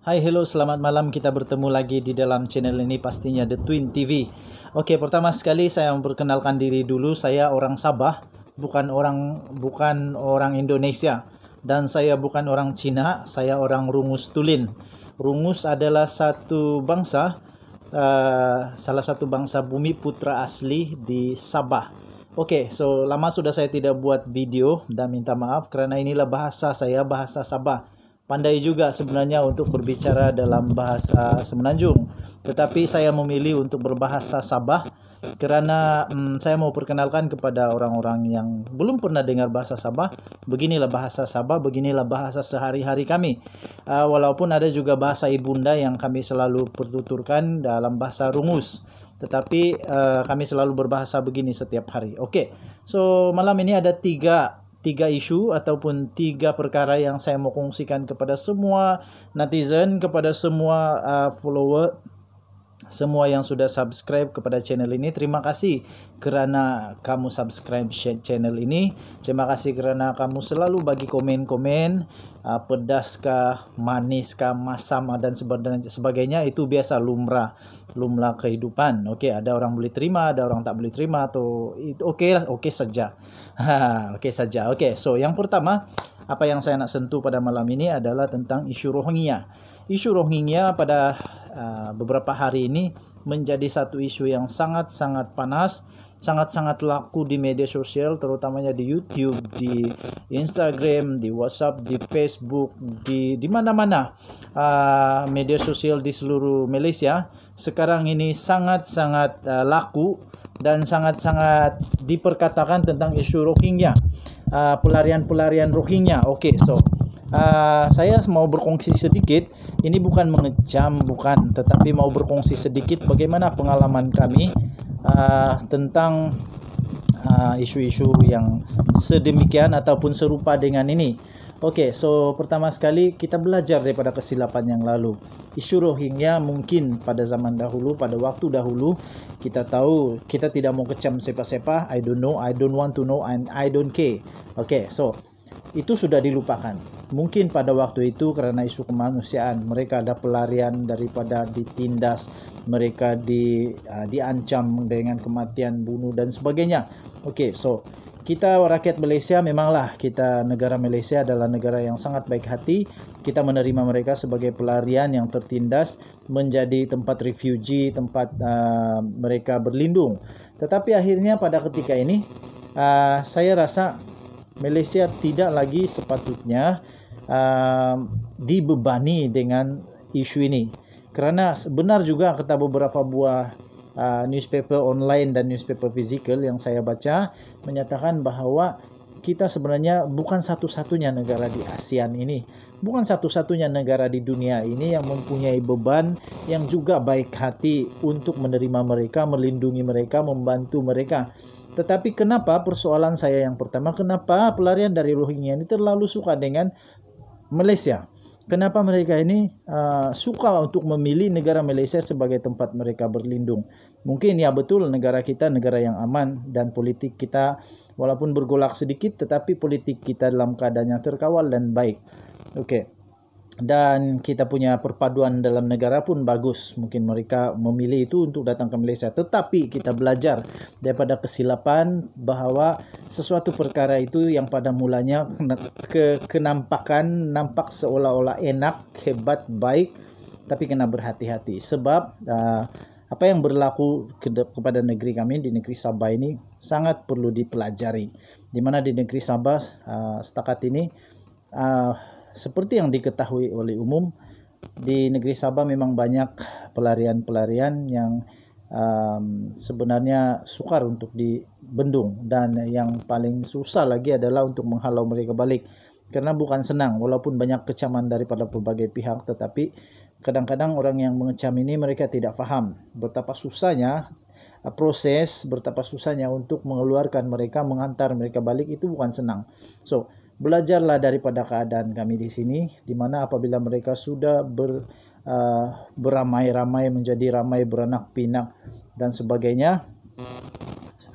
Hai, hello, selamat malam. Kita bertemu lagi di dalam channel ini, pastinya The Twin TV. Oke, pertama sekali saya memperkenalkan diri dulu. Saya orang Sabah, bukan orang Indonesia, dan saya bukan orang Cina. Saya orang Rungus Tulin. Rungus adalah salah satu bangsa bumi putra asli di Sabah. Oke, so lama sudah saya tidak buat video dan minta maaf karena inilah bahasa saya, bahasa Sabah. Pandai juga sebenarnya untuk berbicara dalam bahasa Semenanjung, tetapi saya memilih untuk berbahasa Sabah kerana saya mau perkenalkan kepada orang-orang yang belum pernah dengar bahasa Sabah. Beginilah bahasa Sabah, beginilah bahasa sehari-hari kami. Walaupun ada juga bahasa ibunda yang kami selalu pertuturkan dalam bahasa Rungus, tetapi kami selalu berbahasa begini setiap hari. Oke, so malam ini ada tiga isu ataupun tiga perkara yang saya mau kongsikan kepada semua netizen, kepada semua follower, semua yang sudah subscribe kepada channel ini. Terima kasih kerana kamu subscribe channel ini. Terima kasih kerana kamu selalu bagi komen-komen, pedas kah, manis kah, masam dan sebagainya. Itu biasa, lumrah kehidupan. Okey, ada orang boleh terima, ada orang tak boleh terima, atau itu okey saja. Okey saja. Okey, so yang pertama, apa yang saya nak sentuh pada malam ini adalah tentang isu Rohingya. Isu Rohingya pada beberapa hari ini menjadi satu isu yang sangat-sangat panas, sangat-sangat laku di media sosial, terutamanya di YouTube, di Instagram, di WhatsApp, di Facebook, di mana-mana media sosial di seluruh Malaysia. Sekarang ini sangat-sangat laku dan sangat-sangat diperkatakan tentang isu Rohingya, pelarian Rohingya. Okey, so saya mau berkongsi sedikit. Ini bukan mengecam, bukan, tetapi mau berkongsi sedikit bagaimana pengalaman kami tentang isu-isu yang sedemikian ataupun serupa dengan ini. Okey, so pertama sekali kita belajar daripada kesilapan yang lalu. Isu Rohingya mungkin pada zaman dahulu, pada waktu dahulu, kita tahu, kita tidak mau kecam siapa-siapa. I don't know, I don't want to know, and I don't care. Okey, so itu sudah dilupakan. Mungkin pada waktu itu kerana isu kemanusiaan, mereka ada pelarian daripada ditindas, mereka diancam dengan kematian, bunuh dan sebagainya. Okey, so kita rakyat Malaysia, memanglah kita, negara Malaysia adalah negara yang sangat baik hati. Kita menerima mereka sebagai pelarian yang tertindas, menjadi tempat refugee, tempat mereka berlindung. Tetapi akhirnya pada ketika ini saya rasa Malaysia tidak lagi sepatutnya dibebani dengan isu ini. Kerana benar juga kata beberapa buah newspaper online dan newspaper fizikal yang saya baca, menyatakan bahawa kita sebenarnya bukan satu-satunya negara di ASEAN ini, bukan satu-satunya negara di dunia ini yang mempunyai beban yang juga baik hati untuk menerima mereka, melindungi mereka, membantu mereka. Tetapi kenapa, persoalan saya yang pertama, kenapa pelarian dari Rohingya ini terlalu suka dengan Malaysia? Kenapa mereka ini suka untuk memilih negara Malaysia sebagai tempat mereka berlindung? Mungkin ya betul, negara kita negara yang aman dan politik kita walaupun bergolak sedikit, tetapi politik kita dalam keadaan yang terkawal dan baik. Okey. Dan kita punya perpaduan dalam negara pun bagus. Mungkin mereka memilih itu untuk datang ke Malaysia. Tetapi kita belajar daripada kesilapan bahawa sesuatu perkara itu yang pada mulanya kenampakan, nampak seolah-olah enak, hebat, baik, tapi kena berhati-hati. Sebab apa yang berlaku kepada negeri kami, di negeri Sabah ini, sangat perlu dipelajari. Di mana di negeri Sabah setakat ini, seperti yang diketahui oleh umum, di negeri Sabah memang banyak pelarian-pelarian yang sebenarnya sukar untuk dibendung, dan yang paling susah lagi adalah untuk menghalau mereka balik. Karena bukan senang, walaupun banyak kecaman daripada pelbagai pihak, tetapi kadang-kadang orang yang mengecam ini mereka tidak faham betapa susahnya proses, betapa susahnya untuk mengeluarkan mereka, menghantar mereka balik. Itu bukan senang. So, belajarlah daripada keadaan kami di sini, di mana apabila mereka sudah beramai-ramai, menjadi ramai beranak pinak dan sebagainya,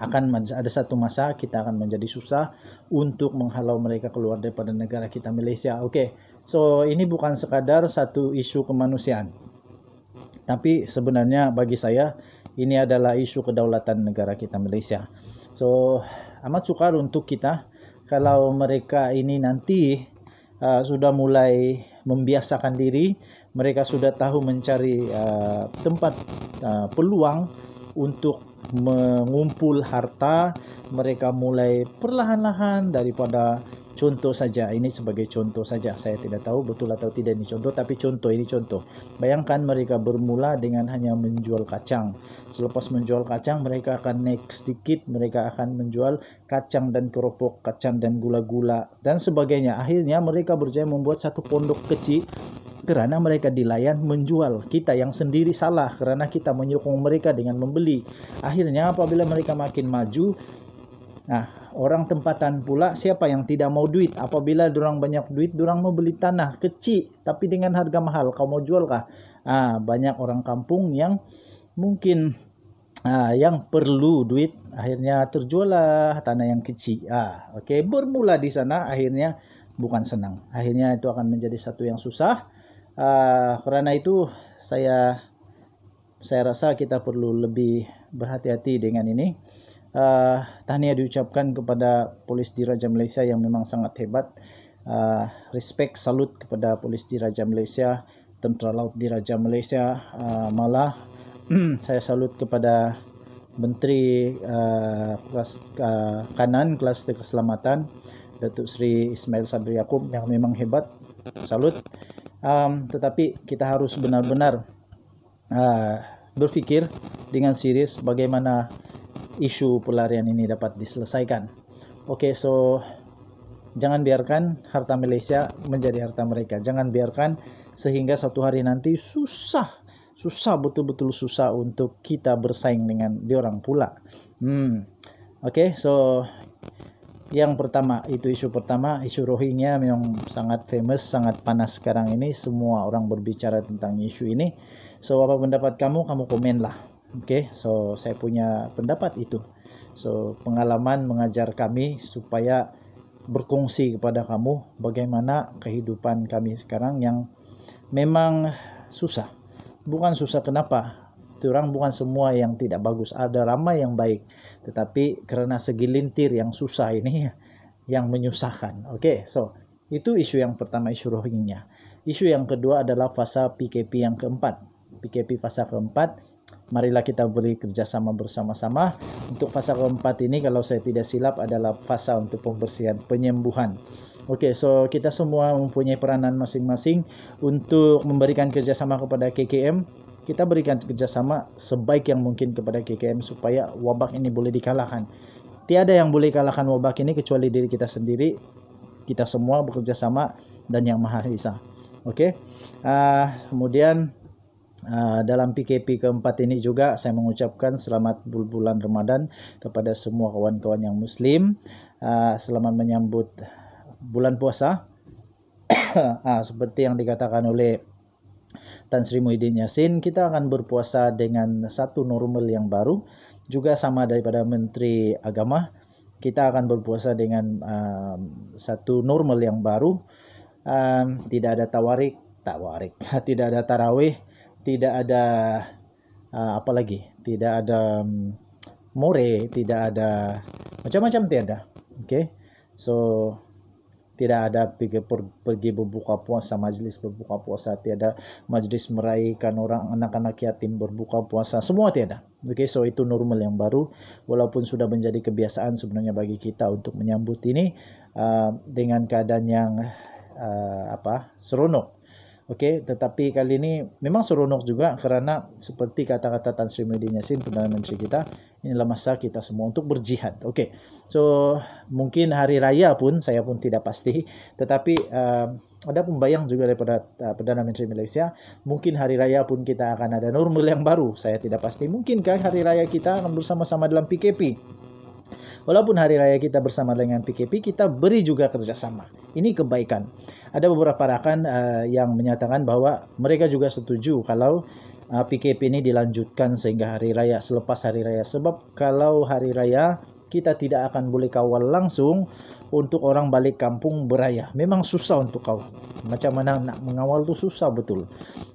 akan ada satu masa kita akan menjadi susah untuk menghalau mereka keluar daripada negara kita Malaysia. Okey, So ini bukan sekadar satu isu kemanusiaan, tapi sebenarnya bagi saya ini adalah isu kedaulatan negara kita Malaysia. So amat sukar untuk kita kalau mereka ini nanti sudah mulai membiasakan diri, mereka sudah tahu mencari tempat peluang untuk mengumpul harta, mereka mulai perlahan-lahan daripada contoh saja, ini sebagai contoh saja, saya tidak tahu betul atau tidak ini contoh, tapi contoh, ini contoh. Bayangkan mereka bermula dengan hanya menjual kacang. Selepas menjual kacang, mereka akan naik sedikit, mereka akan menjual kacang dan keropok, kacang dan gula-gula dan sebagainya. Akhirnya mereka berjaya membuat satu pondok kecil kerana mereka dilayan menjual. Kita yang sendiri salah kerana kita menyokong mereka dengan membeli. Akhirnya apabila mereka makin maju, orang tempatan pula siapa yang tidak mau duit? Apabila dorang banyak duit, dorang mau beli tanah kecil tapi dengan harga mahal. Kau mau jual kah? Banyak orang kampung yang mungkin yang perlu duit, akhirnya terjualah tanah yang kecil. Okey, bermula di sana akhirnya bukan senang. Akhirnya itu akan menjadi satu yang susah. Kerana itu saya rasa kita perlu lebih berhati-hati dengan ini. Tahniah diucapkan kepada Polis Diraja Malaysia yang memang sangat hebat. Respect, salut kepada Polis Diraja Malaysia, Tentera Laut Diraja Malaysia. Malah saya salut kepada Menteri kelas kanan Kluster Keselamatan, Datuk Seri Ismail Sabri Yaakob, yang memang hebat. Salut. Tetapi kita harus benar-benar berfikir dengan serius bagaimana isu pelarian ini dapat diselesaikan. Okey, so jangan biarkan harta Malaysia menjadi harta mereka. Jangan biarkan sehingga satu hari nanti susah, betul-betul susah untuk kita bersaing dengan diorang pula. Okey, so yang pertama, itu isu pertama, isu Rohingya memang sangat famous, sangat panas sekarang ini. Semua orang berbicara tentang isu ini. So apa pendapat kamu komen lah. Okay, so saya punya pendapat itu. So pengalaman mengajar kami supaya berkongsi kepada kamu bagaimana kehidupan kami sekarang yang memang susah. Bukan susah kenapa? Orang bukan semua yang tidak bagus, ada ramai yang baik, tetapi kerana segelintir yang susah ini yang menyusahkan. Okey, so itu isu yang pertama, isu Rohingya. Isu yang kedua adalah fasa PKP yang keempat. PKP fasa keempat, marilah kita beri kerjasama bersama-sama. Untuk fasa keempat ini kalau saya tidak silap adalah fasa untuk pembersihan, penyembuhan. Okey, so kita semua mempunyai peranan masing-masing untuk memberikan kerjasama kepada KKM. Kita berikan kerjasama sebaik yang mungkin kepada KKM supaya wabak ini boleh dikalahkan. Tiada yang boleh kalahkan wabak ini kecuali diri kita sendiri. Kita semua bekerjasama dan Yang Maha Esa. Okey. Kemudian dalam PKP keempat ini juga saya mengucapkan selamat bulan Ramadan kepada semua kawan-kawan yang Muslim. Selamat menyambut bulan puasa. Seperti yang dikatakan oleh Tan Sri Muhyiddin Yassin, kita akan berpuasa dengan satu normal yang baru. Juga sama daripada Menteri Agama, kita akan berpuasa dengan satu normal yang baru. Tidak ada tawarik, tidak ada tarawih, tidak ada apa lagi, tidak ada more, tidak ada macam-macam, tiada. Okay, so tidak ada pergi berbuka puasa, majlis berbuka puasa, tiada majlis meraihkan orang anak-anak yatim berbuka puasa, semua tiada. Okey, so itu normal yang baru, walaupun sudah menjadi kebiasaan sebenarnya bagi kita untuk menyambut ini dengan keadaan yang seronok. Okey, tetapi kali ini memang seronok juga kerana seperti kata-kata Tan Sri Muhyiddin Yassin, Perdana Menteri kita, inilah masa kita semua untuk berjihad. Okey, so mungkin hari raya pun saya pun tidak pasti, tetapi ada pembayang juga daripada Perdana Menteri Malaysia, mungkin hari raya pun kita akan ada normal yang baru. Saya tidak pasti, mungkinkah hari raya kita akan bersama-sama dalam PKP. Walaupun hari raya kita bersama dengan PKP, kita beri juga kerjasama. Ini kebaikan. Ada beberapa rakan yang menyatakan bahwa mereka juga setuju kalau PKP ini dilanjutkan sehingga hari raya, selepas hari raya. Sebab kalau hari raya kita tidak akan boleh kawal langsung untuk orang balik kampung beraya. Memang susah untuk kau. Macam mana nak mengawal tu susah betul.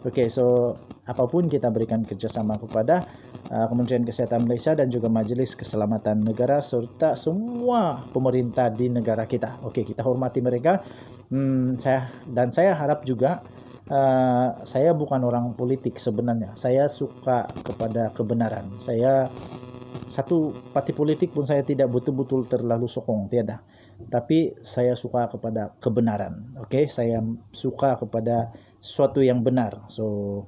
Oke, so apapun kita berikan kerjasama kepada Kementerian Kesehatan Malaysia dan juga Majlis Keselamatan Negara serta semua pemerintah di negara kita. Oke, kita hormati mereka. Saya harap juga saya bukan orang politik sebenarnya. Saya suka kepada kebenaran. Saya satu parti politik pun saya tidak betul-betul terlalu sokong, tiada. Tapi saya suka kepada kebenaran. Oke, saya suka kepada sesuatu yang benar. So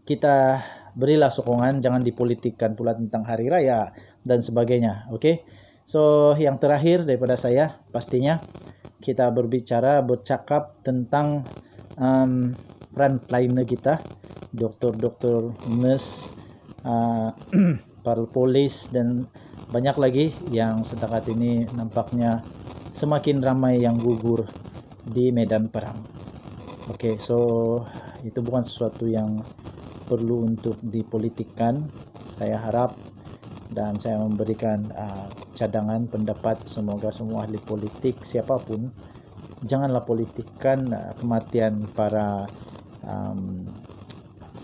kita berilah sokongan, jangan dipolitikkan pula tentang hari raya dan sebagainya. Oke. So yang terakhir daripada saya, pastinya kita bercakap tentang frontliner kita, dokter-dokter, nurse, para polis dan banyak lagi yang setakat ini nampaknya semakin ramai yang gugur di medan perang. Oke, so itu bukan sesuatu yang perlu untuk dipolitikkan. Saya harap dan saya memberikan cadangan pendapat, semoga semua ahli politik siapapun janganlah politikkan kematian para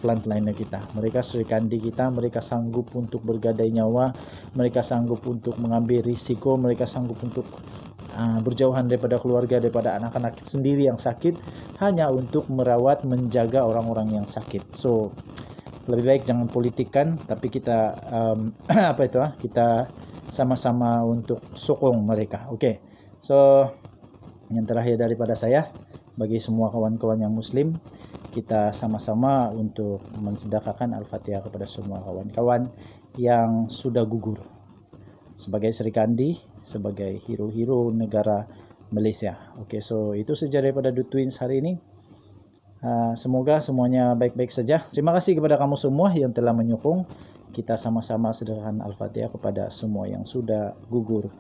frontliner kita. Mereka serikandi kita, mereka sanggup untuk bergadai nyawa, mereka sanggup untuk mengambil risiko, mereka sanggup untuk berjauhan daripada keluarga, daripada anak-anak sendiri yang sakit, hanya untuk merawat, menjaga orang-orang yang sakit. So lebih baik jangan politikkan, tapi kita kita sama-sama untuk sokong mereka. Oke. So yang terakhir daripada saya, bagi semua kawan-kawan yang muslim, kita sama-sama untuk mensedekahkan Al-Fatihah kepada semua kawan-kawan yang sudah gugur sebagai serikandi, sebagai hero-hero negara Malaysia. Oke, so itu saja daripada The Twins hari ini. Semoga semuanya baik-baik saja. Terima kasih kepada kamu semua yang telah menyokong. Kita sama-sama sedekahkan Al-Fatihah kepada semua yang sudah gugur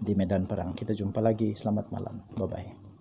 di medan perang. Kita jumpa lagi. Selamat malam. Bye-bye.